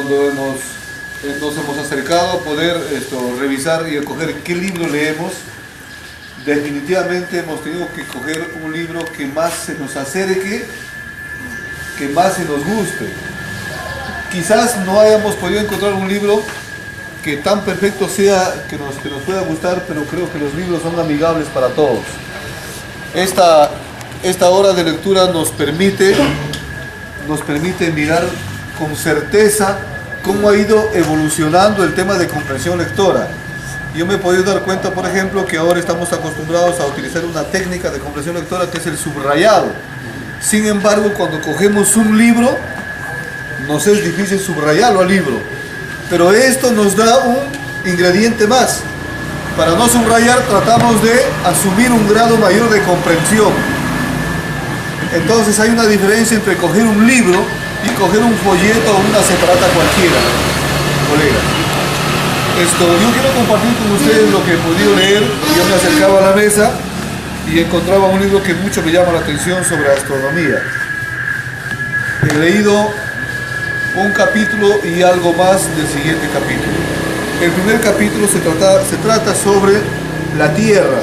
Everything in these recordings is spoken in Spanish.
cuando nos hemos acercado a poder revisar y escoger qué libro leemos, definitivamente hemos tenido que escoger un libro que más se nos acerque, que más se nos guste. Quizás no hayamos podido encontrar un libro que tan perfecto sea que nos pueda gustar, pero creo que los libros son amigables para todos. Esta hora de lectura nos permite mirar con certeza cómo ha ido evolucionando el tema de comprensión lectora. Yo me he podido dar cuenta, por ejemplo, que ahora estamos acostumbrados a utilizar una técnica de comprensión lectora que es el subrayado. Sin embargo, cuando cogemos un libro, nos es difícil subrayarlo al libro. Pero esto nos da un ingrediente más. Para no subrayar, tratamos de asumir un grado mayor de comprensión. Entonces hay una diferencia entre coger un libro y coger un folleto o una separata cualquiera, colegas. Yo quiero compartir con ustedes lo que he podido leer. Yo me acercaba a la mesa y encontraba un libro que mucho me llama la atención sobre astronomía. He leído un capítulo y algo más del siguiente capítulo. El primer capítulo se trata sobre la Tierra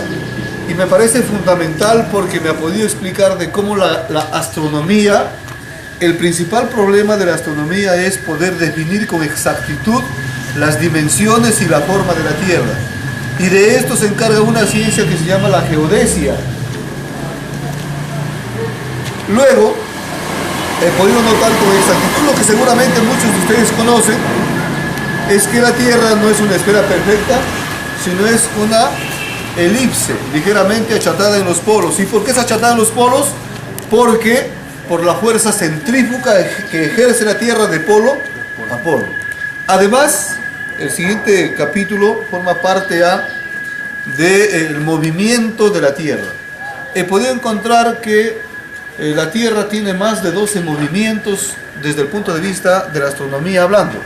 y me parece fundamental porque me ha podido explicar de cómo la astronomía, el principal problema de la astronomía es poder definir con exactitud las dimensiones y la forma de la Tierra. Y de esto se encarga una ciencia que se llama la geodesia. Luego, he podido notar con exactitud lo que seguramente muchos de ustedes conocen, es que la Tierra no es una esfera perfecta, sino es una elipse ligeramente achatada en los polos. ¿Y por qué es achatada en los polos? Porque por la fuerza centrífuga que ejerce la Tierra de polo a polo. Además, el siguiente capítulo forma parte del movimiento de la Tierra. He podido encontrar que la Tierra tiene más de 12 movimientos desde el punto de vista de la astronomía hablando.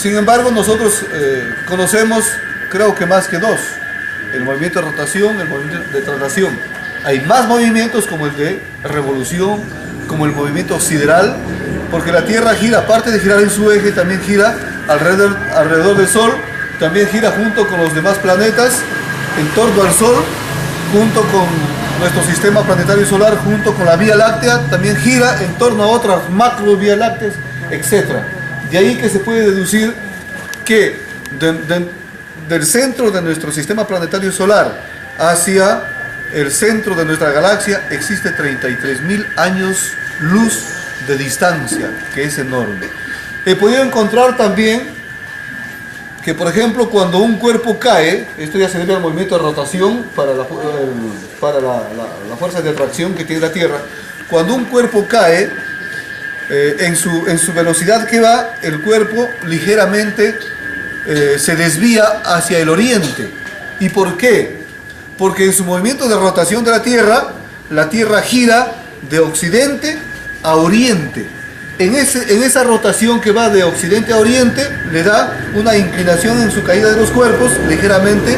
Sin embargo, nosotros conocemos, creo que más que dos: el movimiento de rotación, el movimiento de traslación. Hay más movimientos como el de revolución, como el movimiento sideral, porque la Tierra gira, aparte de girar en su eje, también gira alrededor del Sol, también gira junto con los demás planetas, en torno al Sol, junto con nuestro sistema planetario solar, junto con la Vía Láctea, también gira en torno a otras macro Vías Lácteas, etc. De ahí que se puede deducir que del centro de nuestro sistema planetario solar hacia el centro de nuestra galaxia existe 33.000 años luz de distancia, que es enorme. He podido encontrar también que, por ejemplo, cuando un cuerpo cae, esto ya se debe al movimiento de rotación para la fuerza de atracción que tiene la Tierra. Cuando un cuerpo cae, en su velocidad que va, el cuerpo ligeramente se desvía hacia el oriente. ¿Y por qué? Porque en su movimiento de rotación de la Tierra gira de occidente a oriente. En esa rotación que va de occidente a oriente, le da una inclinación en su caída de los cuerpos ligeramente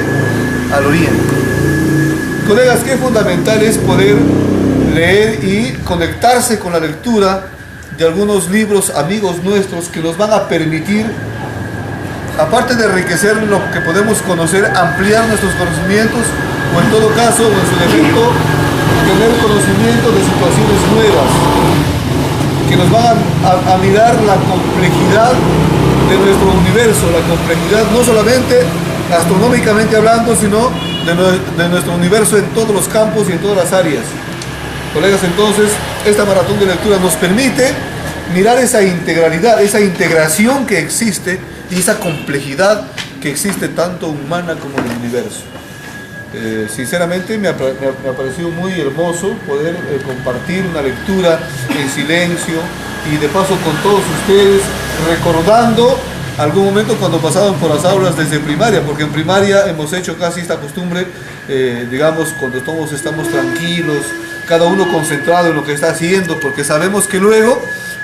al oriente. Colegas, qué fundamental es poder leer y conectarse con la lectura de algunos libros amigos nuestros que nos van a permitir, aparte de enriquecer lo que podemos conocer, ampliar nuestros conocimientos, o en todo caso, o en su defecto, tener conocimiento de situaciones nuevas, que nos van a mirar la complejidad de nuestro universo, la complejidad no solamente astronómicamente hablando, sino de nuestro universo en todos los campos y en todas las áreas. Colegas, entonces, esta maratón de lectura nos permite mirar esa integralidad, esa integración que existe y esa complejidad que existe tanto humana como en el universo. Sinceramente me ha parecido muy hermoso poder compartir una lectura en silencio y de paso con todos ustedes, recordando algún momento cuando pasaban por las aulas desde primaria, porque en primaria hemos hecho casi esta costumbre, digamos, cuando todos estamos tranquilos, cada uno concentrado en lo que está haciendo, porque sabemos que luego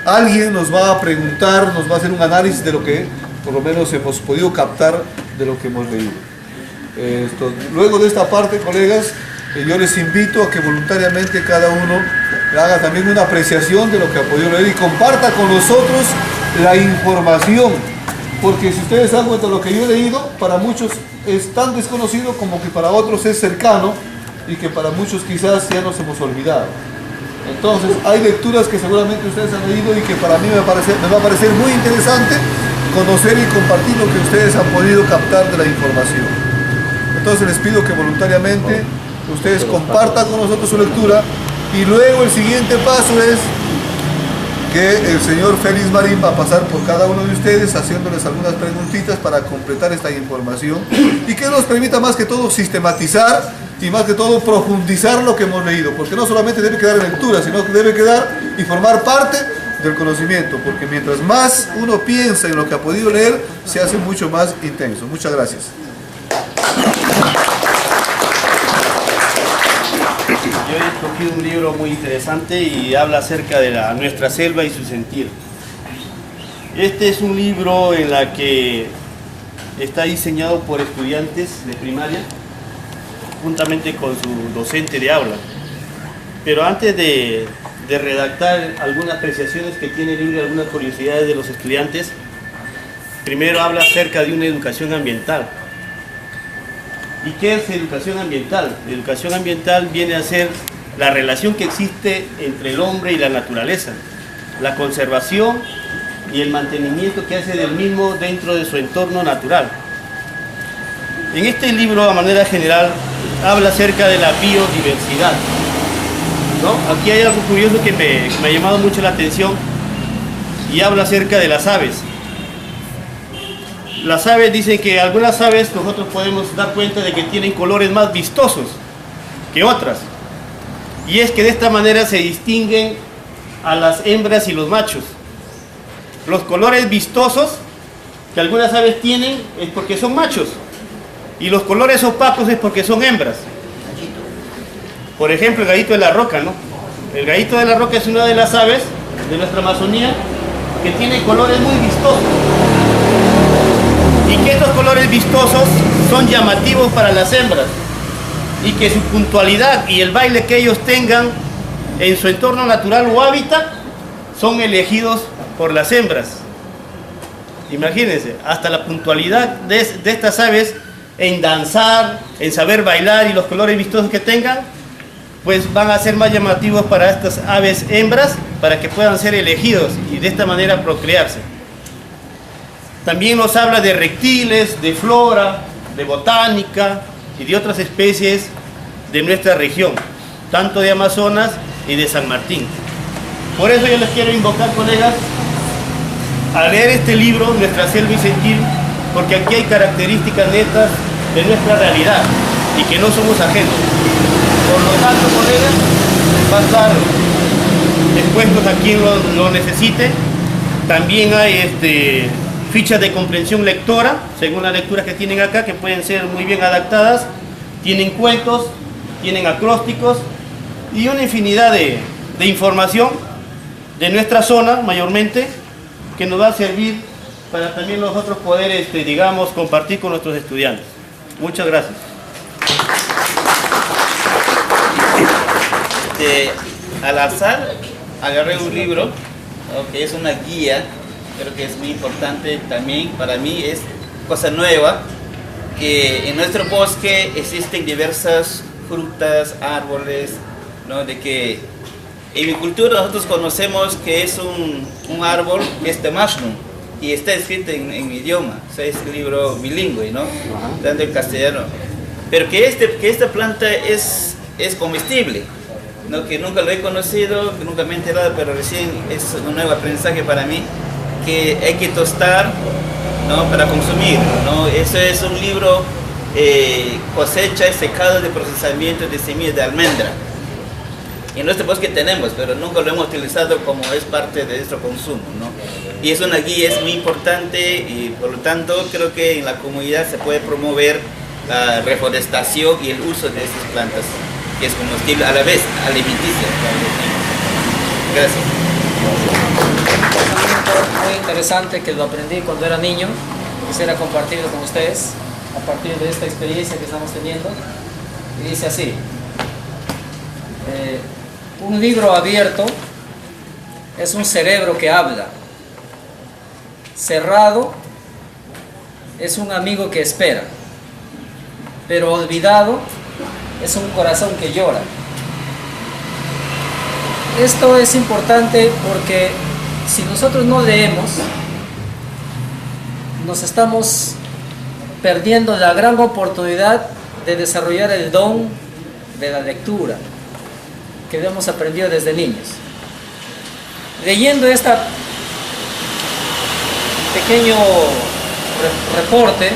alguien nos va a preguntar, nos va a hacer un análisis de lo que por lo menos hemos podido captar de lo que hemos leído. Luego de esta parte, colegas, yo les invito a que voluntariamente cada uno haga también una apreciación de lo que ha podido leer y comparta con nosotros la información, porque si ustedes dan cuenta de lo que yo he leído, para muchos es tan desconocido como que para otros es cercano y que para muchos quizás ya nos hemos olvidado. Entonces hay lecturas que seguramente ustedes han leído y que para mí me va a parecer muy interesante conocer y compartir lo que ustedes han podido captar de la información. Entonces les pido que voluntariamente ustedes compartan con nosotros su lectura y luego el siguiente paso es que el señor Félix Marín va a pasar por cada uno de ustedes haciéndoles algunas preguntitas para completar esta información y que nos permita más que todo sistematizar y más que todo profundizar lo que hemos leído, porque no solamente debe quedar en lectura, sino que debe quedar y formar parte del conocimiento, porque mientras más uno piensa en lo que ha podido leer, se hace mucho más intenso. Muchas gracias. Yo he escogido un libro muy interesante y habla acerca de nuestra selva y su sentir. Este es un libro en la que está diseñado por estudiantes de primaria, juntamente con su docente de aula. Pero antes de redactar algunas apreciaciones que tiene el libro y algunas curiosidades de los estudiantes, primero habla acerca de una educación ambiental. ¿Y qué es educación ambiental? La educación ambiental viene a ser la relación que existe entre el hombre y la naturaleza, la conservación y el mantenimiento que hace del mismo dentro de su entorno natural. En este libro, a manera general, habla acerca de la biodiversidad, ¿no? Aquí hay algo curioso que me ha llamado mucho la atención y habla acerca de las aves. Las aves dicen que algunas aves nosotros podemos dar cuenta de que tienen colores más vistosos que otras. Y es que de esta manera se distinguen a las hembras y los machos. Los colores vistosos que algunas aves tienen es porque son machos. Y los colores opacos es porque son hembras. Por ejemplo, el gallito de la roca, ¿no? El gallito de la roca es una de las aves de nuestra Amazonía que tiene colores muy vistosos. Y que estos colores vistosos son llamativos para las hembras. Y que su puntualidad y el baile que ellos tengan en su entorno natural o hábitat son elegidos por las hembras. Imagínense, hasta la puntualidad de estas aves en danzar, en saber bailar y los colores vistosos que tengan, pues van a ser más llamativos para estas aves hembras para que puedan ser elegidos y de esta manera procrearse. También nos habla de reptiles, de flora, de botánica y de otras especies de nuestra región, tanto de Amazonas y de San Martín. Por eso yo les quiero invocar, colegas, a leer este libro, Nuestra Selva y Sentir, porque aquí hay características netas de nuestra realidad y que no somos ajenos. Por lo tanto, colegas, va a estar expuestos a quien lo necesite. También hay fichas de comprensión lectora, según las lecturas que tienen acá, que pueden ser muy bien adaptadas. Tienen cuentos, tienen acrósticos y una infinidad de información de nuestra zona, mayormente, que nos va a servir para también nosotros poder, digamos, compartir con nuestros estudiantes. Muchas gracias. Al azar agarré un libro, ¿no?, que es una guía, creo que es muy importante también, para mí es cosa nueva, que en nuestro bosque existen diversas frutas, árboles, ¿no?, de que en mi cultura nosotros conocemos que es un árbol que es temashnu y está escrito en mi idioma, o sea, es un libro bilingüe, ¿no?, tanto en castellano, pero que esta planta es comestible, ¿no?, que nunca lo he conocido, que nunca me he enterado, pero recién es un nuevo aprendizaje para mí, que hay que tostar, ¿no?, para consumir, ¿no? Eso es un libro cosecha y secado de procesamiento de semillas de almendra. Y en nuestro bosque tenemos, pero nunca lo hemos utilizado como es parte de nuestro consumo, ¿no? Y es una guía, es muy importante y por lo tanto creo que en la comunidad se puede promover la reforestación y el uso de estas plantas, que es comestible a la vez alimenticia. Gracias. Muy interesante, que lo aprendí cuando era niño, quisiera compartirlo con ustedes a partir de esta experiencia que estamos teniendo. Y dice así: un libro abierto es un cerebro que habla. cerrado es un amigo que espera, pero olvidado es un corazón que llora. Esto es importante porque si nosotros no leemos, nos estamos perdiendo la gran oportunidad de desarrollar el don de la lectura que hemos aprendido desde niños. Leyendo este pequeño reporte,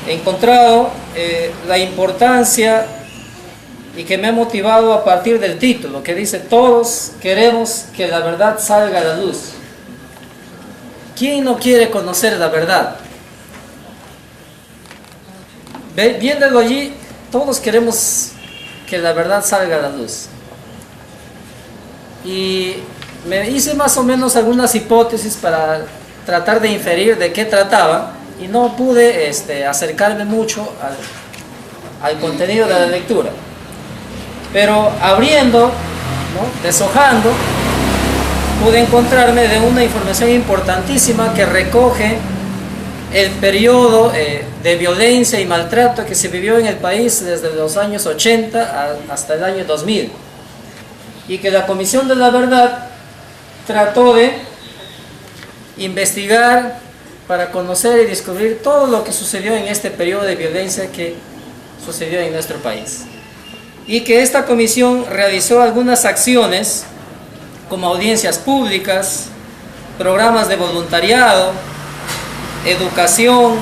he encontrado la importancia y que me ha motivado a partir del título que dice: todos queremos que la verdad salga a la luz. ¿Quién no quiere conocer la verdad? Viéndolo allí, todos queremos que la verdad salga a la luz. Y me hice más o menos algunas hipótesis para tratar de inferir de qué trataba, y no pude acercarme mucho al contenido de la lectura. Pero abriendo, ¿no?, deshojando, pude encontrarme de una información importantísima que recoge el periodo de violencia y maltrato que se vivió en el país desde los años 80 hasta el año 2000, y que la Comisión de la Verdad trató de investigar para conocer y descubrir todo lo que sucedió en este periodo de violencia que sucedió en nuestro país. Y que esta comisión realizó algunas acciones como audiencias públicas, programas de voluntariado, educación,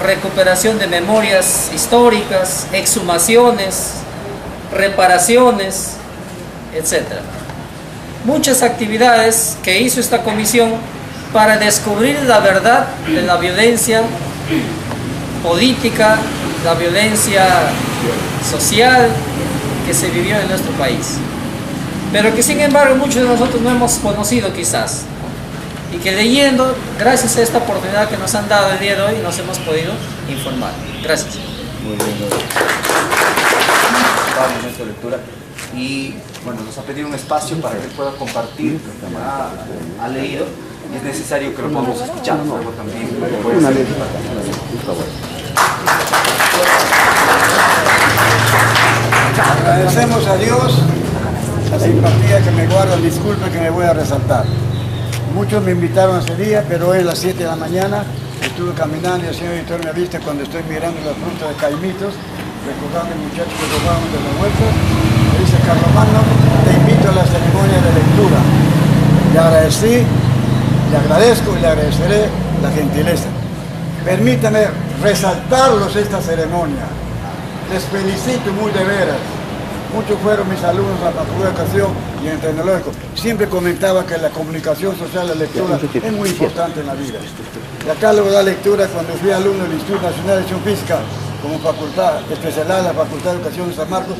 recuperación de memorias históricas, exhumaciones, reparaciones, etc. Muchas actividades que hizo esta comisión para descubrir la verdad de la violencia política, la violencia social que se vivió en nuestro país, pero que sin embargo muchos de nosotros no hemos conocido quizás, y que leyendo, gracias a esta oportunidad que nos han dado el día de hoy, nos hemos podido informar. Gracias. Muy bien. Nuestra lectura. Y bueno, nos ha pedido un espacio para que pueda compartir lo que ha leído, y es necesario que lo podamos escuchar. Luego también agradecemos a Dios la simpatía que me guardan. Disculpe que me voy a resaltar. Muchos me invitaron ese día, pero hoy a las 7 de la mañana estuve caminando y el señor editor me ha visto cuando estoy mirando la fruta de caimitos, recordando al muchacho que robaron de la huerta. Me dice: Carlomagno, te invito a la ceremonia de lectura. Le agradecí, le agradezco y le agradeceré la gentileza. Permítame resaltarlos esta ceremonia. Les felicito muy de veras. Muchos fueron mis alumnos a la Facultad de Educación y en Tecnológico. Siempre comentaba que la comunicación social, la lectura, es muy importante en la vida. Y acá luego da lectura cuando fui alumno del Instituto Nacional de Educación Física, como facultad especializada en la Facultad de Educación de San Marcos,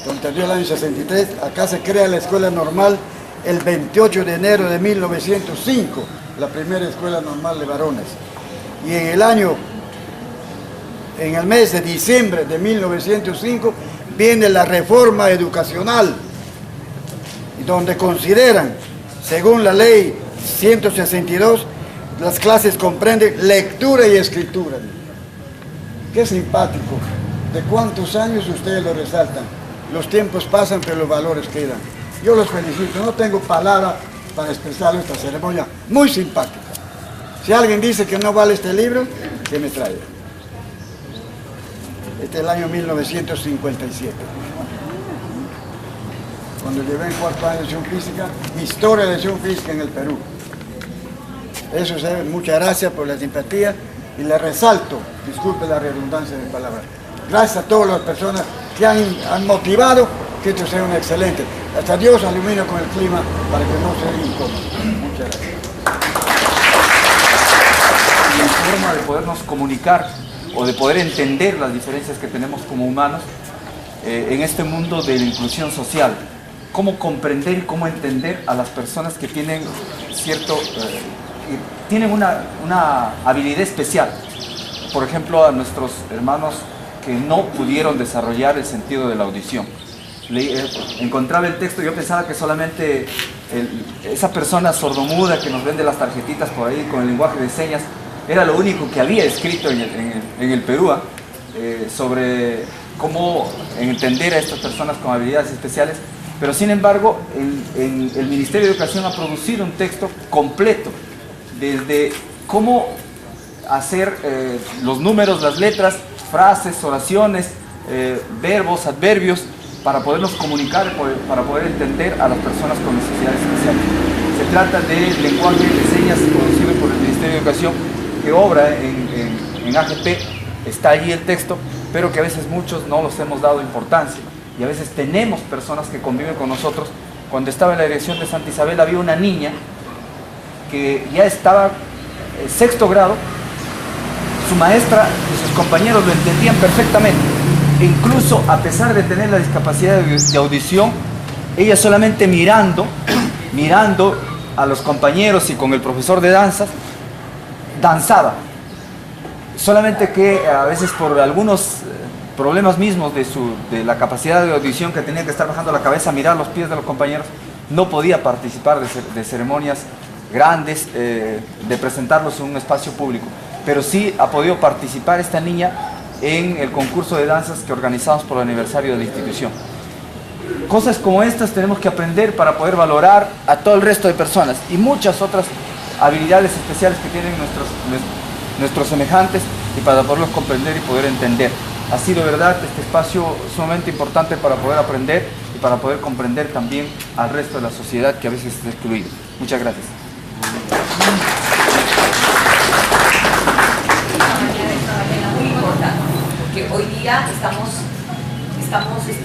donde terminó el año 63. Acá se crea la Escuela Normal el 28 de enero de 1905, la primera escuela normal de varones. Y en el mes de diciembre de 1905, viene la reforma educacional, donde consideran, según la ley 162, las clases comprenden lectura y escritura. Qué simpático. ¿De cuántos años ustedes lo resaltan? Los tiempos pasan, pero los valores quedan. Yo los felicito. No tengo palabra para expresar esta ceremonia muy simpática. Si alguien dice que no vale este libro, que me traiga. Este es el año 1957. Cuando llevé en cuarto año de educación física, historia de educación física en el Perú. Eso es, muchas gracias por la simpatía y le resalto, disculpe la redundancia de palabras, gracias a todas las personas que han motivado que esto sea un excelente. Hasta Dios alumina con el clima para que no sea incómodo. Muchas gracias. Y en forma de podernos comunicar o de poder entender las diferencias que tenemos como humanos en este mundo de la inclusión social. Cómo comprender y cómo entender a las personas que tienen tienen una habilidad especial. Por ejemplo, a nuestros hermanos que no pudieron desarrollar el sentido de la audición. Encontraba el texto, yo pensaba que solamente esa persona sordomuda que nos vende las tarjetitas por ahí con el lenguaje de señas, era lo único que había escrito en el Perú sobre cómo entender a estas personas con habilidades especiales. Pero sin embargo, el Ministerio de Educación ha producido un texto completo, desde cómo hacer los números, las letras, frases, oraciones, verbos, adverbios, para podernos comunicar, para poder entender a las personas con necesidades especiales. Se trata del lenguaje de señas producido por el Ministerio de Educación, que obra en AGP, está allí el texto, pero que a veces muchos no los hemos dado importancia. Y a veces tenemos personas que conviven con nosotros. Cuando estaba en la dirección de Santa Isabel había una niña que ya estaba en 6º grado, su maestra y sus compañeros lo entendían perfectamente. E incluso a pesar de tener la discapacidad de audición, ella solamente mirando a los compañeros y con el profesor de danzas, danzaba. Solamente que a veces por algunos problemas mismos de la capacidad de audición, que tenía que estar bajando la cabeza, mirar los pies de los compañeros, no podía participar de ceremonias grandes, de presentarlos en un espacio público. Pero sí ha podido participar esta niña en el concurso de danzas que organizamos por el aniversario de la institución. Cosas como estas tenemos que aprender para poder valorar a todo el resto de personas y muchas otras habilidades especiales que tienen nuestros semejantes, y para poderlos comprender y poder entender. Ha sido, verdad, este espacio sumamente importante para poder aprender y para poder comprender también al resto de la sociedad que a veces está excluido. Muchas gracias. Muy importante, porque hoy día estamos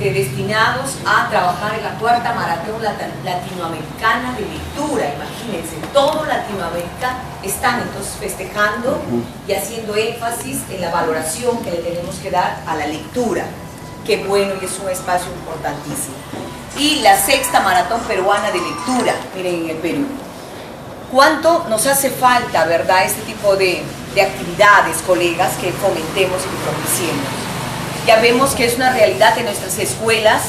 destinados a trabajar en la 4ª Maratón Latinoamericana de Lectura. Imagínense, todo Latinoamérica están entonces festejando y haciendo énfasis en la valoración que le tenemos que dar a la lectura. Qué bueno, y es un espacio importantísimo. Y la 6ª Maratón Peruana de Lectura, miren, en el Perú. ¿Cuánto nos hace falta, verdad, este tipo de actividades, colegas, que fomentemos y que propiciemos? Ya vemos que es una realidad en nuestras escuelas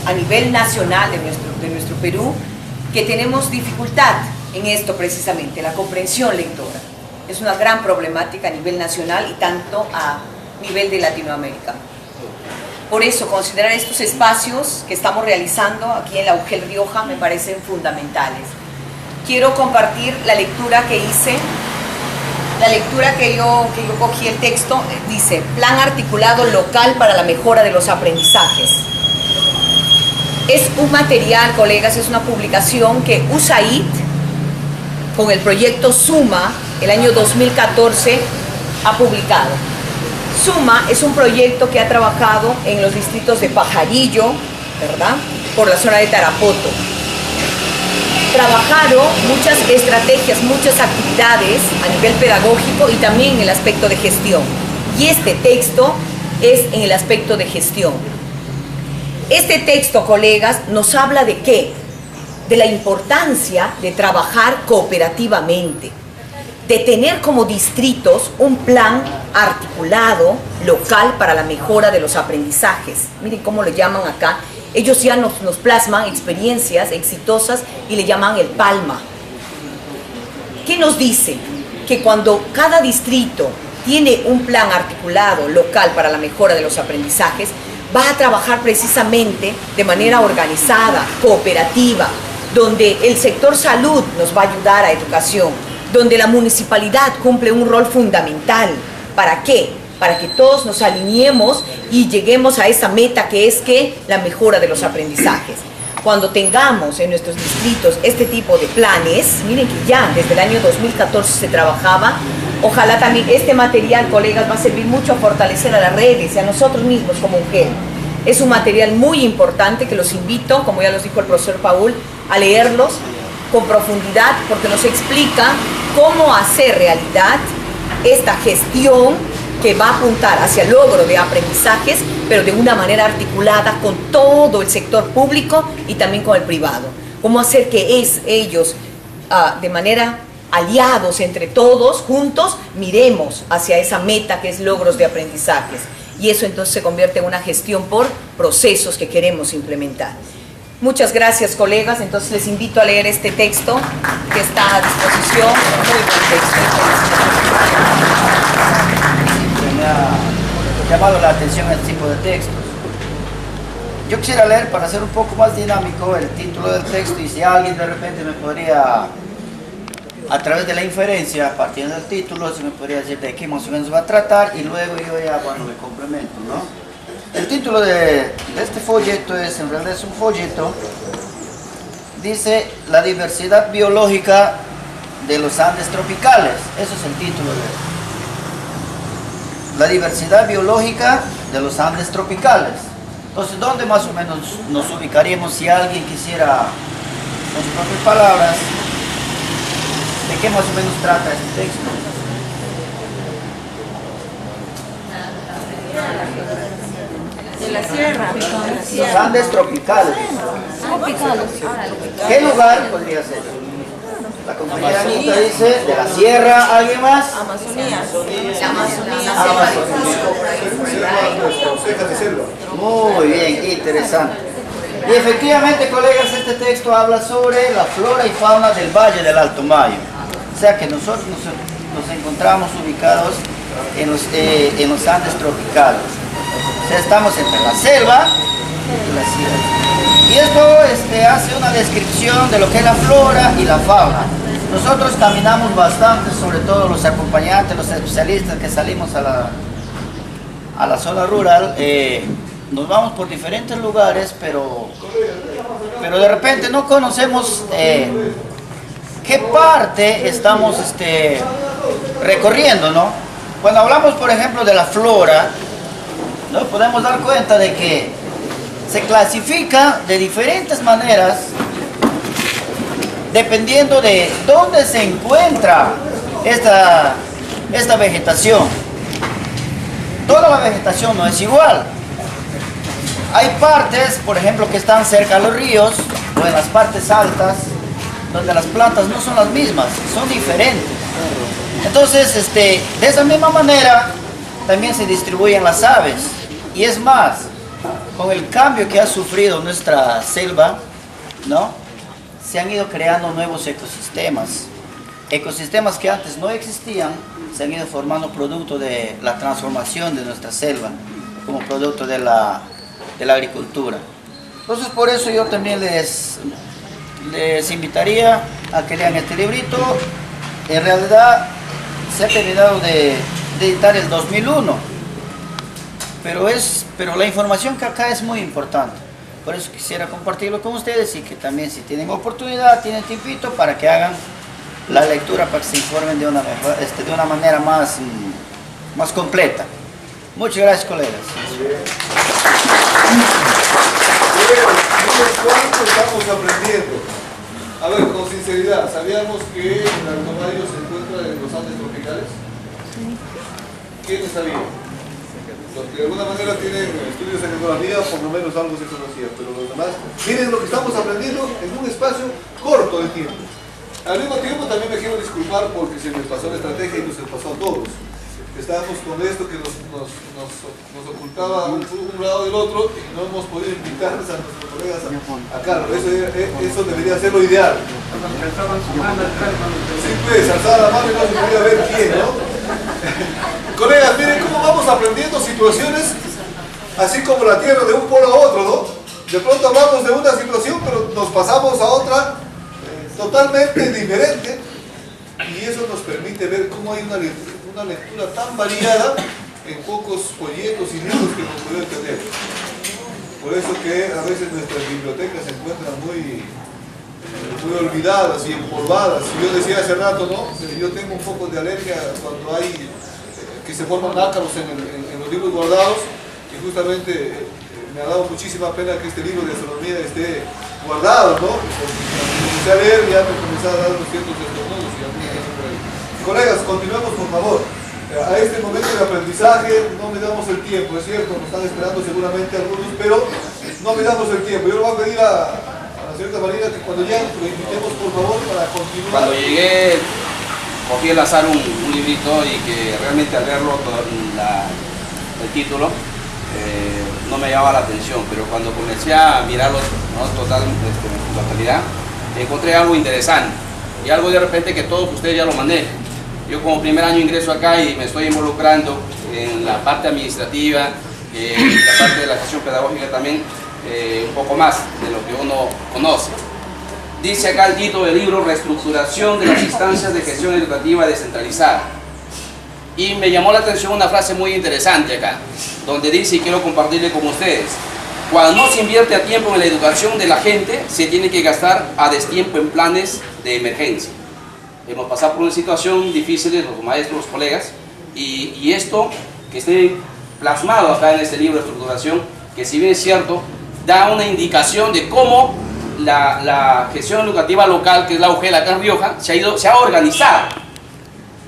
a nivel nacional de nuestro Perú, que tenemos dificultad en esto precisamente, la comprensión lectora. Es una gran problemática a nivel nacional y tanto a nivel de Latinoamérica. Por eso, considerar estos espacios que estamos realizando aquí en la UGEL Rioja me parecen fundamentales. Quiero compartir la lectura que hice. La lectura que yo cogí el texto dice: Plan articulado local para la mejora de los aprendizajes. Es un material, colegas, es una publicación que USAID, con el proyecto SUMA, el año 2014, ha publicado. SUMA es un proyecto que ha trabajado en los distritos de Pajarillo, ¿verdad?, por la zona de Tarapoto. Trabajaron muchas estrategias, muchas actividades a nivel pedagógico y también en el aspecto de gestión. Y este texto es en el aspecto de gestión. Este texto, colegas, nos habla de ¿qué? De la importancia de trabajar cooperativamente, de tener como distritos un plan articulado local para la mejora de los aprendizajes. Miren cómo lo llaman acá. Ellos ya nos plasman experiencias exitosas y le llaman el PALMA. ¿Qué nos dice? Que cuando cada distrito tiene un plan articulado local para la mejora de los aprendizajes, va a trabajar precisamente de manera organizada, cooperativa, donde el sector salud nos va a ayudar a educación, donde la municipalidad cumple un rol fundamental. ¿Para qué? Para que todos nos alineemos y lleguemos a esa meta que es que la mejora de los aprendizajes. Cuando tengamos en nuestros distritos este tipo de planes, miren que ya desde el año 2014 se trabajaba, ojalá también este material, colegas, va a servir mucho a fortalecer a las redes y a nosotros mismos como UGEL. Es un material muy importante que los invito, como ya los dijo el profesor Paul, a leerlos con profundidad, porque nos explica cómo hacer realidad esta gestión que va a apuntar hacia el logro de aprendizajes, pero de una manera articulada con todo el sector público y también con el privado. Cómo hacer que ellos, de manera aliados entre todos, juntos, miremos hacia esa meta que es logros de aprendizajes. Y eso entonces se convierte en una gestión por procesos que queremos implementar. Muchas gracias, colegas. Entonces les invito a leer este texto que está a disposición. Muy buen texto. Me ha llamado la atención este tipo de textos. Yo quisiera leer, para hacer un poco más dinámico, el título del texto, y si alguien de repente me podría, a través de la inferencia, partiendo del título, si me podría decir de qué más o menos va a tratar, y luego yo ya, bueno, me complemento, ¿no? El título de este folleto en realidad es un folleto, dice la diversidad biológica de los Andes tropicales. Eso es el título de la diversidad biológica de los Andes tropicales. Entonces, ¿dónde más o menos nos ubicaríamos si alguien quisiera, con sus propias palabras, de qué más o menos trata este texto? De la sierra. Los Andes tropicales. ¿Qué lugar podría ser? La compañera Anita dice, de la sierra, ¿alguien más? Amazonía. Muy bien, interesante. Y efectivamente, colegas, este texto habla sobre la flora y fauna del Valle del Alto Mayo. O sea que nosotros nos encontramos ubicados en los Andes tropicales. O sea, estamos entre la selva y la sierra. Y esto hace una descripción de lo que es la flora y la fauna. Nosotros caminamos bastante, sobre todo los acompañantes, los especialistas que salimos a la zona rural. Nos vamos por diferentes lugares, pero de repente no conocemos qué parte estamos recorriendo, ¿no? Cuando hablamos, por ejemplo, de la flora, ¿no? Podemos dar cuenta de que se clasifica de diferentes maneras dependiendo de dónde se encuentra esta vegetación. Toda la vegetación no es igual. Hay partes, por ejemplo, que están cerca a los ríos o en las partes altas, donde las plantas no son las mismas, son diferentes. Entonces, de esa misma manera, también se distribuyen las aves. Y es más, con el cambio que ha sufrido nuestra selva, ¿no? Se han ido creando nuevos ecosistemas. Ecosistemas que antes no existían, se han ido formando producto de la transformación de nuestra selva, como producto de la agricultura. Entonces, por eso yo también les invitaría a que lean este librito. En realidad, se ha terminado de editar el 2001, pero la información que acá es muy importante. Por eso quisiera compartirlo con ustedes y que también, si tienen oportunidad, tienen tiempito, para que hagan la lectura, para que se informen de una manera más completa. Muchas gracias, colegas. ¿Cuánto estamos aprendiendo? A ver, con sinceridad, ¿sabíamos que el Alto Mayo se encuentra en los Andes tropicales? ¿Quién sabía? Los que de alguna manera tienen estudios en geografía, por lo menos algo se conocía, pero los demás, miren lo que estamos aprendiendo en un espacio corto de tiempo. Al mismo tiempo también me quiero disculpar porque se me pasó la estrategia y nos pasó a todos. Estábamos con esto que nos ocultaba un lado del otro y no hemos podido invitar a nuestros colegas acá. Eso debería ser lo ideal. Sí, pues, alzar la mano y no se podía ver quién, ¿no? Colegas, miren cómo vamos aprendiendo situaciones así como la Tierra de un polo a otro, ¿no? De pronto hablamos de una situación, pero nos pasamos a otra totalmente diferente, y eso nos permite ver cómo hay una lectura tan variada en pocos folletos y libros que nos podemos tener. Por eso que a veces nuestras bibliotecas se encuentran muy olvidadas y empolvadas. Yo decía hace rato, ¿no? Yo tengo un poco de alergia cuando hay que se forman ácaros en los libros guardados, y justamente me ha dado muchísima pena que este libro de astronomía esté guardado, ¿no? Comencé a leer y ya me comencé a dar unos ciertos destornos y algunas cosas por ahí. Colegas, continuemos por favor. A este momento de aprendizaje no me damos el tiempo, es cierto, nos están esperando seguramente algunos, pero no me damos el tiempo. Yo le voy a pedir a la señorita Marina que cuando ya lo invitemos por favor para continuar. Cuando llegué, cogí al azar un librito y que realmente al verlo, el título, no me llamaba la atención, pero cuando comencé a mirarlos, ¿no?, en totalidad, encontré algo interesante y algo de repente que todos ustedes ya lo manejan. Yo como primer año ingreso acá y me estoy involucrando en la parte administrativa, la parte de la gestión pedagógica también, un poco más de lo que uno conoce. Dice acá el título del libro: Reestructuración de las instancias de gestión educativa descentralizada. Y me llamó la atención una frase muy interesante acá, donde dice, y quiero compartirle con ustedes: cuando no se invierte a tiempo en la educación de la gente, se tiene que gastar a destiempo en planes de emergencia. Hemos pasado por una situación difícil, los maestros, los colegas, y esto que esté plasmado acá en este libro de estructuración, que si bien es cierto, da una indicación de cómo la gestión educativa local, que es la UGEL acá en Rioja, se ha organizado.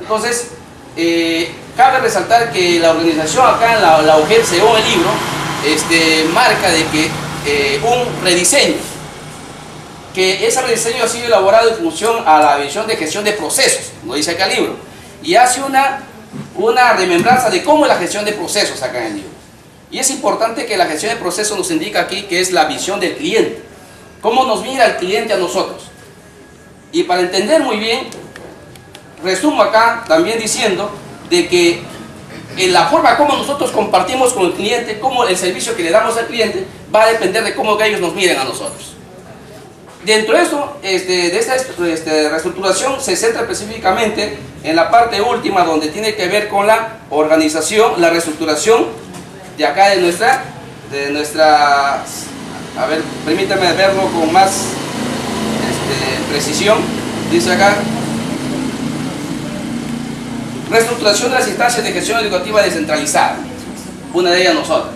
Entonces, cabe resaltar que la organización acá en la UGEL, según el libro, marca de que un rediseño, que ese rediseño ha sido elaborado en función a la visión de gestión de procesos, como dice acá el libro, y hace una remembranza de cómo es la gestión de procesos acá en el libro. Y es importante que la gestión de procesos nos indica aquí que es la visión del cliente, cómo nos mira el cliente a nosotros. Y para entender muy bien, resumo acá también diciendo de que en la forma como nosotros compartimos con el cliente, cómo el servicio que le damos al cliente, va a depender de cómo ellos nos miren a nosotros. Dentro de esto, de esta reestructuración, se centra específicamente en la parte última, donde tiene que ver con la organización, la reestructuración de acá de nuestra, a ver, permítame verlo con más precisión. Dice acá: reestructuración de las instancias de gestión educativa descentralizada, una de ellas nosotros.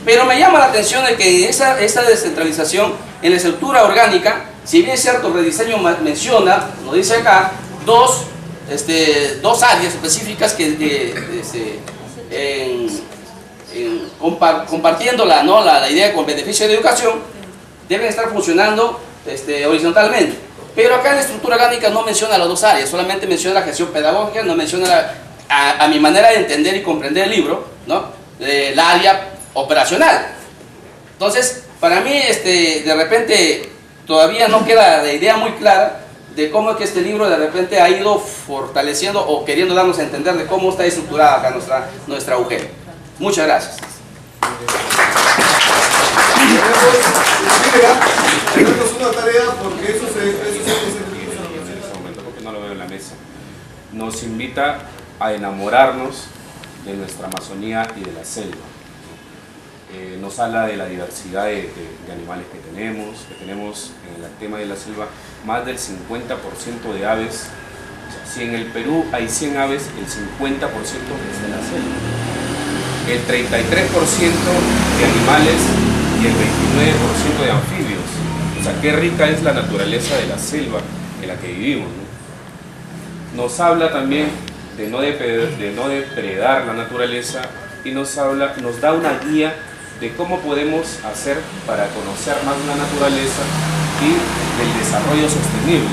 Pero me llama la atención de que esa descentralización en la estructura orgánica, si bien es cierto, el rediseño menciona, nos dice acá, dos áreas específicas que compartiendo la idea con beneficio de educación, deben estar funcionando horizontalmente. Pero acá en la estructura orgánica no menciona las dos áreas, solamente menciona la gestión pedagógica, no menciona, a mi manera de entender y comprender el libro, ¿no?, la área operacional. Entonces, para mí, de repente, todavía no queda la idea muy clara de cómo es que este libro de repente ha ido fortaleciendo o queriendo darnos a entender de cómo está estructurada acá nuestra UGEL. Muchas gracias. Tenemos una tarea, porque eso se en este momento, porque no lo veo en la mesa. Nos invita a enamorarnos de nuestra Amazonía y de la selva. Nos habla de la diversidad de animales que tenemos en el tema de la selva más del 50% de aves. O sea, si en el Perú hay 100 aves, el 50% es de la selva. El 33% de animales y el 29% de anfibios. O sea, qué rica es la naturaleza de la selva en la que vivimos, ¿no? Nos habla también de no depredar la naturaleza y nos da una guía de cómo podemos hacer para conocer más de la naturaleza y del desarrollo sostenible.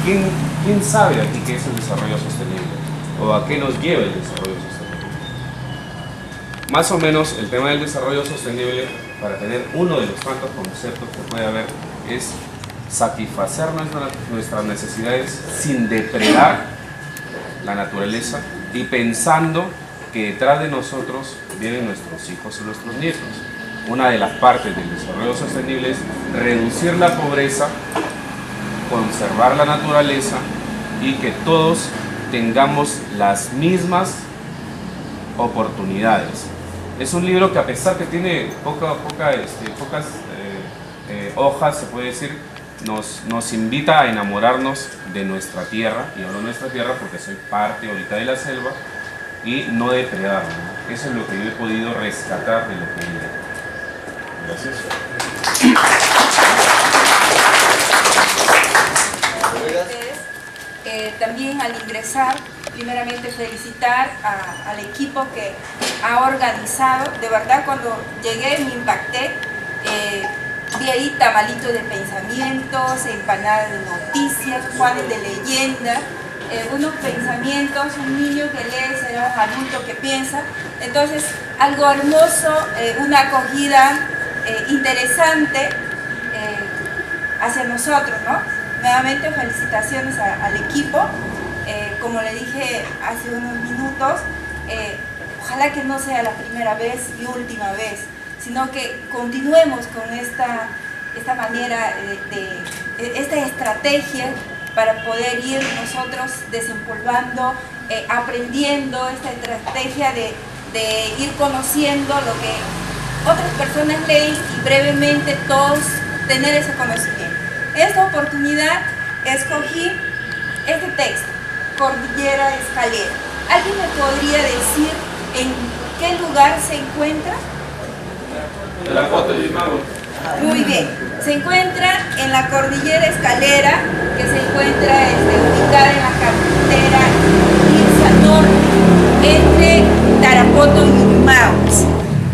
¿Quién sabe aquí qué es el desarrollo sostenible? ¿O a qué nos lleva el desarrollo sostenible? Más o menos el tema del desarrollo sostenible, para tener uno de los tantos conceptos que puede haber, es satisfacer nuestras necesidades sin depredar la naturaleza y pensando que detrás de nosotros vienen nuestros hijos y nuestros nietos. Una de las partes del desarrollo sostenible es reducir la pobreza, conservar la naturaleza y que todos tengamos las mismas oportunidades. Es un libro que, a pesar que tiene pocas hojas, se puede decir, nos invita a enamorarnos de nuestra tierra, y hablo de nuestra tierra porque soy parte ahorita de la selva, y no depredarla, ¿no? Eso es lo que yo he podido rescatar de lo que he. Gracias. También al ingresar, primeramente felicitar al equipo que ha organizado. De verdad, cuando llegué me impacté. Vi ahí tamalitos de pensamientos, empanadas de noticias, juanes de leyenda, unos pensamientos, un niño que lee será un adulto que piensa. Entonces, algo hermoso, una acogida interesante hacia nosotros, ¿no? Nuevamente, felicitaciones al equipo. Como le dije hace unos minutos, ojalá que no sea la primera vez y última vez, sino que continuemos con esta manera, esta estrategia para poder ir nosotros desempolvando, aprendiendo esta estrategia de ir conociendo lo que otras personas leen y brevemente todos tener ese conocimiento. En esta oportunidad escogí este texto, Cordillera Escalera. ¿Alguien me podría decir en qué lugar se encuentra? De la foto de Mago. Muy bien, se encuentra en la Cordillera Escalera, que se encuentra ubicada en la carretera Irsa Norte, entre Tarapoto y Yurimaguas.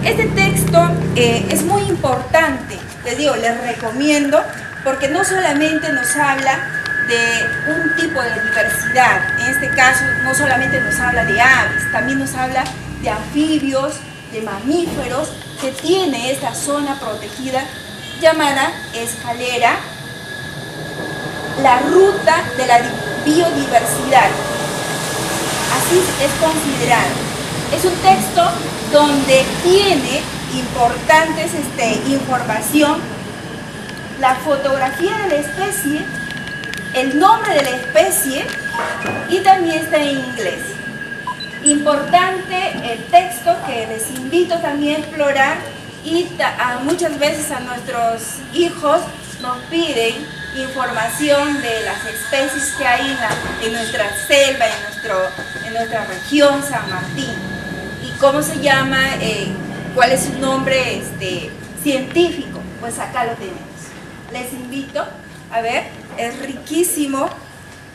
Este texto es muy importante, les digo, les recomiendo, porque no solamente nos habla de un tipo de diversidad, en este caso no solamente nos habla de aves, también nos habla de anfibios, de mamíferos, que tiene esta zona protegida llamada Escalera, la ruta de la biodiversidad, así es considerado. Es un texto donde tiene importantes información, la fotografía de la especie, el nombre de la especie y también está en inglés. Importante el texto que les invito también a explorar y muchas veces a nuestros hijos nos piden información de las especies que hay en nuestra selva, en nuestra región San Martín y cómo se llama, cuál es su nombre científico, pues acá lo tenemos. Les invito a ver, es riquísimo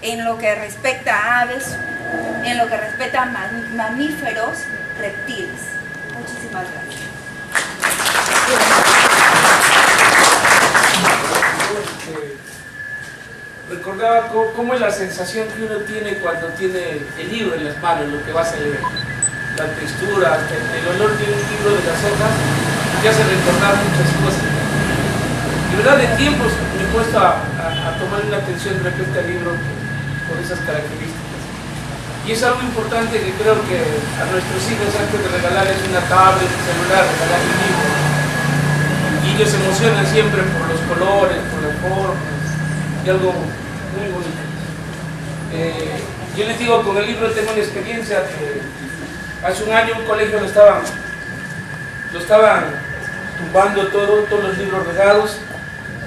en lo que respecta a aves, en lo que respecta a mamíferos, reptiles. Muchísimas gracias. Recordaba cómo es la sensación que uno tiene cuando tiene el libro en las manos, lo que vas a leer. La textura, el olor de un libro de las hojas, te hace recordar muchas cosas. De verdad, de tiempos me he puesto a tomar una atención de repente al libro por esas características. Y es algo importante que creo que a nuestros hijos, antes de regalarles una tablet, un celular, regalar un libro. Y ellos se emocionan siempre por los colores, por las formas, y algo muy bonito. Yo les digo, con el libro tengo una experiencia que hace un año un colegio lo estaban tumbando todos los libros regados,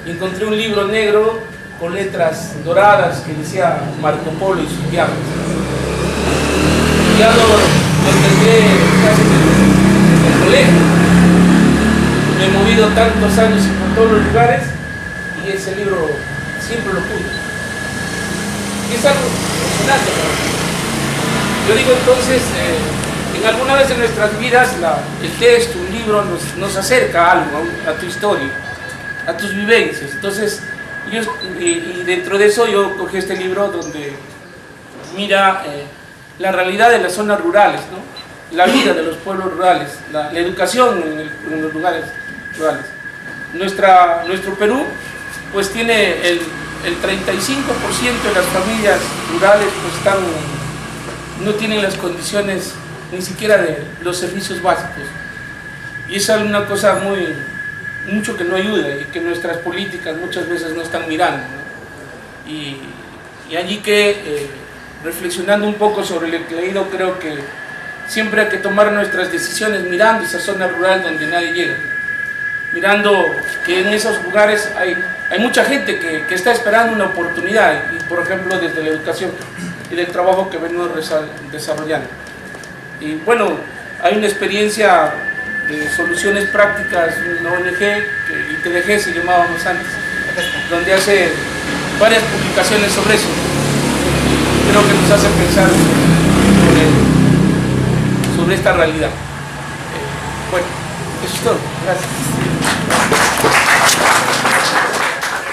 y encontré un libro negro con letras doradas que decía Marco Polo y sus viajes. Ya lo tendré casi en el colegio. Me he movido tantos años y por todos los lugares y ese libro siempre lo pude. Y es algo emocionante para mí. Yo digo entonces, en alguna vez en nuestras vidas el texto, un libro nos acerca a algo, a tu historia, a tus vivencias. Entonces, y dentro de eso yo cogí este libro donde mira la realidad de las zonas rurales, ¿no? La vida de los pueblos rurales, la educación en los lugares rurales. Nuestro Perú pues tiene el 35% de las familias rurales pues no tienen las condiciones ni siquiera de los servicios básicos. Y esa es una cosa mucho que no ayuda y que nuestras políticas muchas veces no están mirando, ¿no? Y allí que, reflexionando un poco sobre lo que he leído, creo que siempre hay que tomar nuestras decisiones mirando esa zona rural donde nadie llega. Mirando que en esos lugares hay mucha gente que está esperando una oportunidad, y por ejemplo desde la educación y del trabajo que venimos desarrollando. Y bueno, hay una experiencia de soluciones prácticas, una ONG, ITDG se llamábamos antes, donde hace varias publicaciones sobre eso. Creo que nos hace pensar sobre esta realidad. Bueno, eso es todo. Gracias.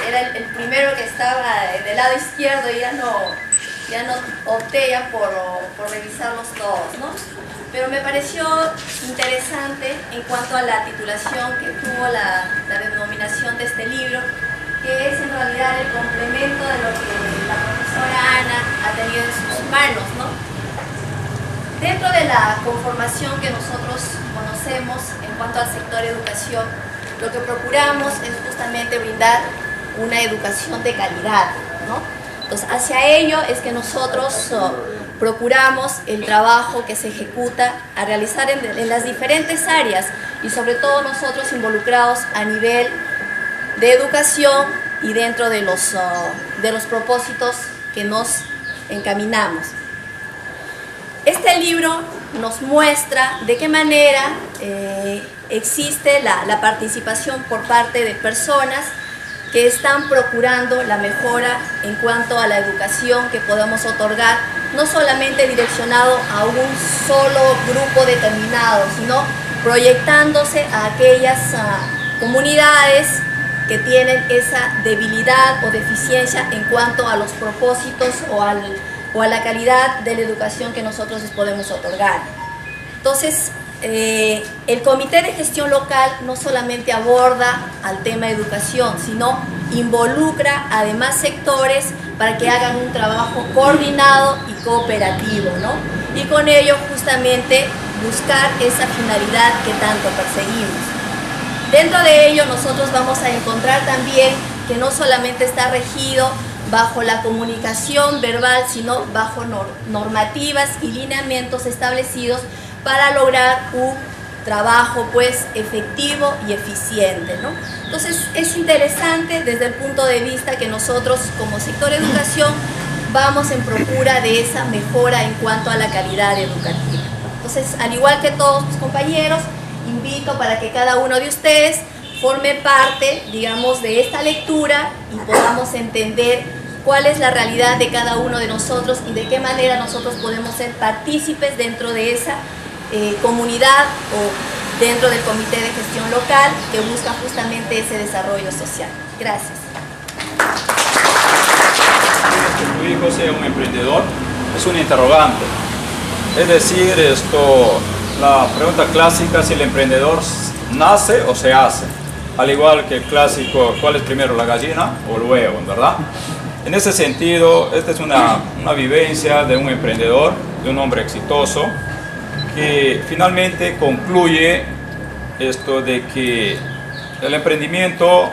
Era el primero que estaba del lado izquierdo y ya no ya no opté ya por revisarlos todos, ¿no? Pero me pareció interesante en cuanto a la titulación que tuvo la denominación de este libro, que es en realidad el complemento de lo que la profesora Ana ha tenido en sus manos, ¿no? Dentro de la conformación que nosotros conocemos en cuanto al sector educación, lo que procuramos es justamente brindar una educación de calidad, ¿no? Entonces, hacia ello es que nosotros procuramos el trabajo que se ejecuta a realizar en las diferentes áreas y sobre todo nosotros involucrados a nivel de educación y dentro de los propósitos que nos encaminamos. Este libro nos muestra de qué manera existe la participación por parte de personas que están procurando la mejora en cuanto a la educación que podemos otorgar, no solamente direccionado a un solo grupo determinado, sino proyectándose a aquellas comunidades que tienen esa debilidad o deficiencia en cuanto a los propósitos o a la calidad de la educación que nosotros les podemos otorgar. Entonces, el Comité de Gestión Local no solamente aborda al tema de educación, sino involucra además sectores para que hagan un trabajo coordinado y cooperativo, ¿no? Y con ello justamente buscar esa finalidad que tanto perseguimos. Dentro de ello nosotros vamos a encontrar también que no solamente está regido bajo la comunicación verbal, sino bajo normativas y lineamientos establecidos para lograr un trabajo pues efectivo y eficiente, ¿no? Entonces es interesante desde el punto de vista que nosotros como sector educación vamos en procura de esa mejora en cuanto a la calidad educativa. Entonces, al igual que todos mis compañeros, invito para que cada uno de ustedes forme parte, digamos, de esta lectura y podamos entender cuál es la realidad de cada uno de nosotros y de qué manera nosotros podemos ser partícipes dentro de esa comunidad o dentro del Comité de Gestión Local que busca justamente ese desarrollo social. Gracias. Que tu hijo sea un emprendedor es un interrogante. Es decir, la pregunta clásica si el emprendedor nace o se hace. Al igual que el clásico, ¿cuál es primero, la gallina o el huevo, verdad? En ese sentido, esta es una vivencia de un emprendedor, de un hombre exitoso, que finalmente concluye esto de que el emprendimiento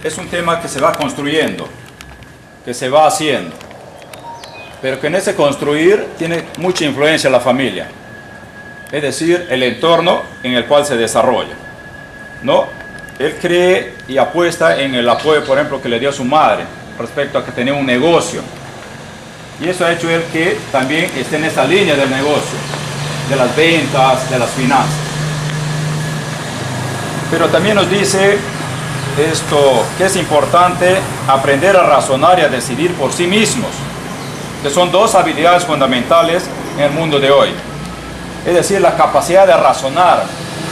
es un tema que se va construyendo, que se va haciendo, pero que en ese construir tiene mucha influencia la familia, es decir, el entorno en el cual se desarrolla, ¿no? Él cree y apuesta en el apoyo, por ejemplo, que le dio a su madre respecto a que tenía un negocio, y eso ha hecho él que también esté en esa línea del negocio, de las ventas, de las finanzas. Pero también nos dice que es importante aprender a razonar y a decidir por sí mismos, que son dos habilidades fundamentales en el mundo de hoy. Es decir, la capacidad de razonar,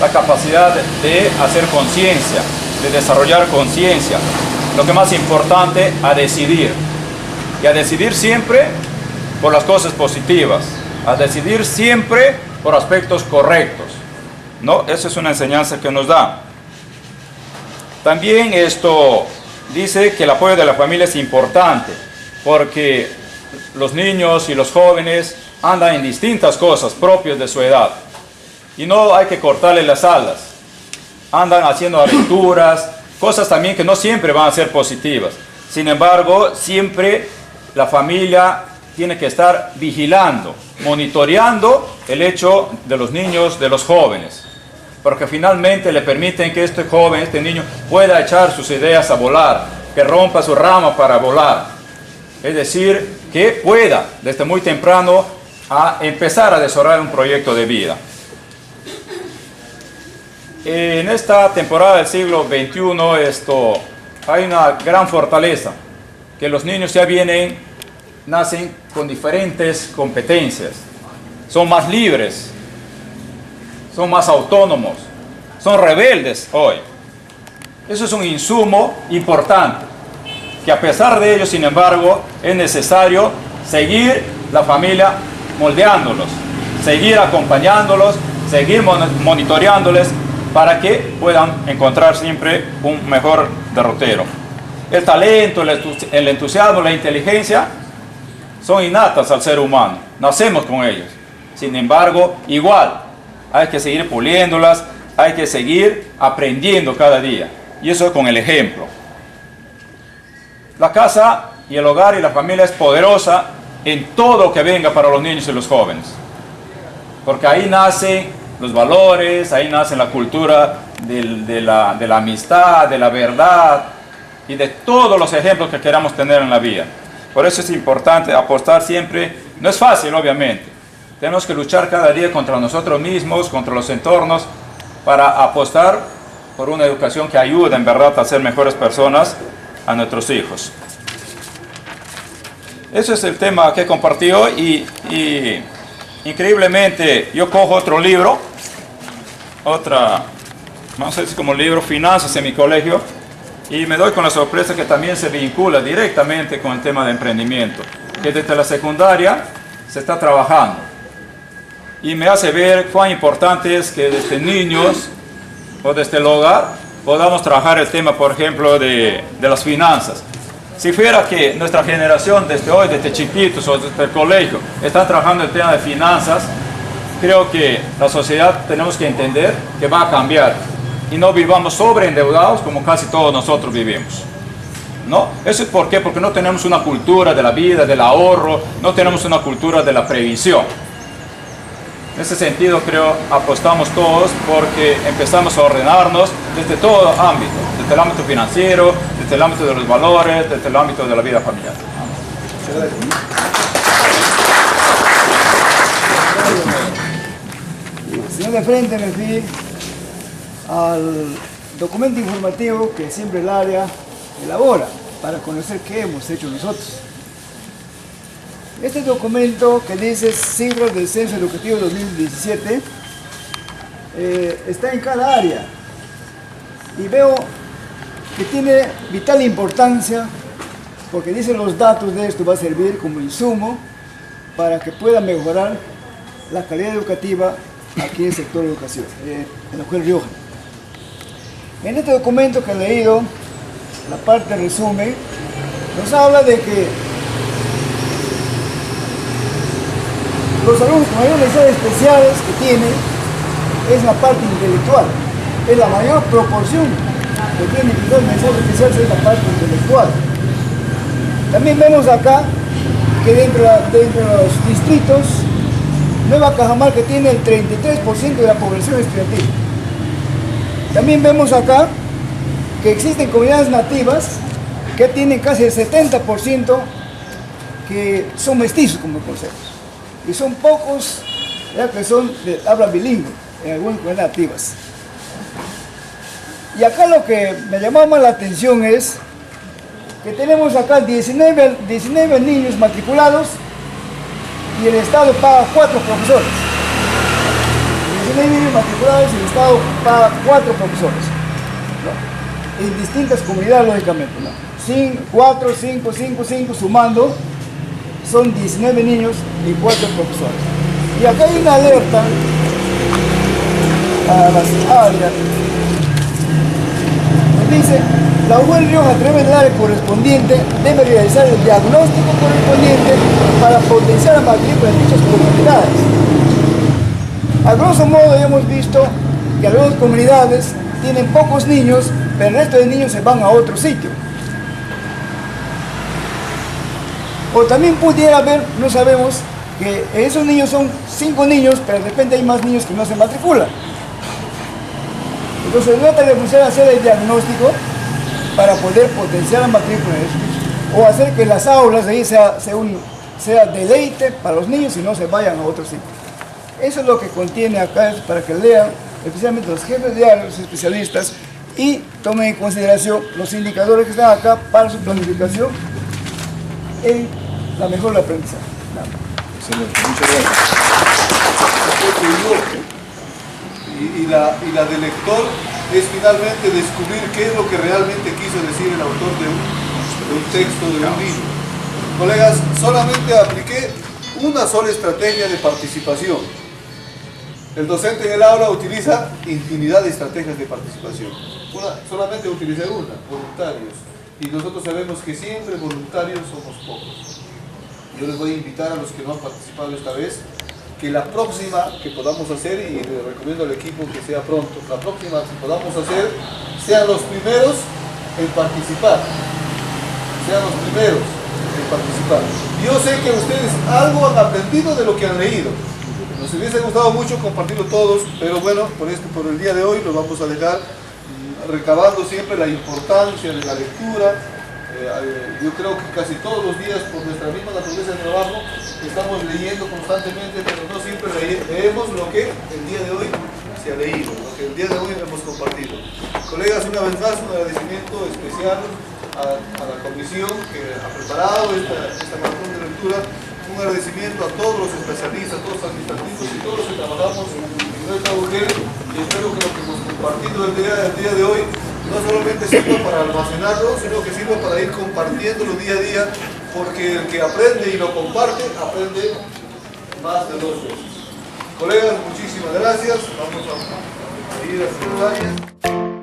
la capacidad de hacer conciencia, de desarrollar conciencia. Lo que más importante, a decidir. Y a decidir siempre por las cosas positivas, a decidir siempre por aspectos correctos, ¿no? Esa es una enseñanza que nos da. También dice que el apoyo de la familia es importante, porque los niños y los jóvenes andan en distintas cosas propias de su edad, y no hay que cortarle las alas. Andan haciendo aventuras, cosas también que no siempre van a ser positivas. Sin embargo, siempre la familia tiene que estar vigilando, monitoreando el hecho de los niños, de los jóvenes, porque finalmente le permiten que este joven, este niño, pueda echar sus ideas a volar, que rompa su rama para volar. Es decir, que pueda desde muy temprano a empezar a desarrollar un proyecto de vida. En esta temporada del siglo XXI hay una gran fortaleza, que los niños ya nacen con diferentes competencias, son más libres, son más autónomos, son rebeldes hoy. Eso es un insumo importante, que a pesar de ello, sin embargo, es necesario seguir la familia moldeándolos, seguir acompañándolos, seguir monitoreándoles para que puedan encontrar siempre un mejor derrotero. El talento, el entusiasmo, la inteligencia son innatas al ser humano, nacemos con ellos. Sin embargo, igual, hay que seguir puliéndolas, hay que seguir aprendiendo cada día. Y eso es con el ejemplo. La casa y el hogar y la familia es poderosa en todo lo que venga para los niños y los jóvenes. Porque ahí nacen los valores, ahí nace la cultura de la amistad, de la verdad y de todos los ejemplos que queramos tener en la vida. Por eso es importante apostar siempre. No es fácil, obviamente. Tenemos que luchar cada día contra nosotros mismos, contra los entornos, para apostar por una educación que ayude en verdad a ser mejores personas a nuestros hijos. Ese es el tema que he compartido y increíblemente yo cojo otro libro, vamos a decir como libro, Finanzas en mi colegio, y me doy con la sorpresa que también se vincula directamente con el tema de emprendimiento, que desde la secundaria se está trabajando. Y me hace ver cuán importante es que desde niños o desde el hogar podamos trabajar el tema, por ejemplo, de las finanzas. Si fuera que nuestra generación desde hoy, desde chiquitos o desde el colegio, están trabajando el tema de finanzas, creo que la sociedad tenemos que entender que va a cambiar y no vivamos sobreendeudados como casi todos nosotros vivimos. ¿No? ¿Eso es por qué? Porque no tenemos una cultura de la vida, del ahorro, no tenemos una cultura de la previsión. En ese sentido, creo, apostamos todos porque empezamos a ordenarnos desde todo ámbito, desde el ámbito financiero, desde el ámbito de los valores, desde el ámbito de la vida familiar. Señor de frente, me fui al documento informativo que siempre el área elabora para conocer qué hemos hecho nosotros. Este documento que dice cifras del Censo Educativo 2017 está en cada área y veo que tiene vital importancia porque dice los datos de esto va a servir como insumo para que pueda mejorar la calidad educativa aquí en el sector de educación, en la Escuela Rioja. En este documento que he leído, la parte resumen, nos habla de que los alumnos con mayores necesidades especiales que tienen es la parte intelectual, es la mayor proporción que tienen necesidades especiales es la parte intelectual. También vemos acá que dentro de los distritos, Nueva Cajamarca tiene el 33% de la población estudiantil. También vemos acá que existen comunidades nativas que tienen casi el 70% que son mestizos, como conceptos. Y son pocos ya que son de habla bilingüe en algunas comunidades nativas. Y acá lo que me llamó más la atención es que tenemos acá 19 niños matriculados y el Estado paga 4 profesores. 19 niños matriculados y el Estado paga 4 profesores, ¿no? En distintas comunidades, lógicamente, ¿no? 4, 5, 5, 5, sumando, son 19 niños y 4 profesores. Y acá hay una alerta a las áreas. Dice, la UEL Rioja, a través del área correspondiente, debe realizar el diagnóstico correspondiente para potenciar la matrícula en dichas comunidades. A grosso modo, hemos visto que algunas comunidades tienen pocos niños, pero el resto de niños se van a otro sitio. O también pudiera haber, no sabemos, que esos niños son 5 niños, pero de repente hay más niños que no se matriculan. Entonces trata de buscar hacer el diagnóstico para poder potenciar la matrícula o hacer que las aulas de ahí sea deleite para los niños y no se vayan a otro sitio. Eso es lo que contiene acá, para que lean, especialmente los jefes de área, los especialistas, y tomen en consideración los indicadores que están acá para su planificación en la mejor aprendizaje. Excelente, muchas gracias. Y la del lector es finalmente descubrir qué es lo que realmente quiso decir el autor de un texto, de un libro. Colegas, solamente apliqué una sola estrategia de participación. El docente en el aula utiliza infinidad de estrategias de participación. Solamente utilicé una, voluntarios. Y nosotros sabemos que siempre voluntarios somos pocos. Yo les voy a invitar a los que no han participado esta vez, que la próxima que podamos hacer, y le recomiendo al equipo que sea pronto, la próxima que podamos hacer, sean los primeros en participar. Sean los primeros en participar. Yo sé que ustedes algo han aprendido de lo que han leído. Nos hubiese gustado mucho compartirlo todos, pero bueno, por el día de hoy lo vamos a dejar recabando siempre la importancia de la lectura. Yo creo que casi todos los días, por nuestra misma naturaleza de trabajo, estamos leyendo constantemente, pero no siempre leemos lo que el día de hoy se ha leído, lo que el día de hoy hemos compartido. Colegas, una vez más, un agradecimiento especial a la comisión que ha preparado esta maratón de lectura. Un agradecimiento a todos los especialistas, a todos los administrativos y todos los que trabajamos en nuestra UGEL, y espero que lo que hemos compartido el día de hoy no solamente sirva para almacenarlo, sino que sirva para ir compartiéndolo día a día, porque el que aprende y lo comparte, aprende más de 2 veces. Colegas, muchísimas gracias. Vamos a ir a hacer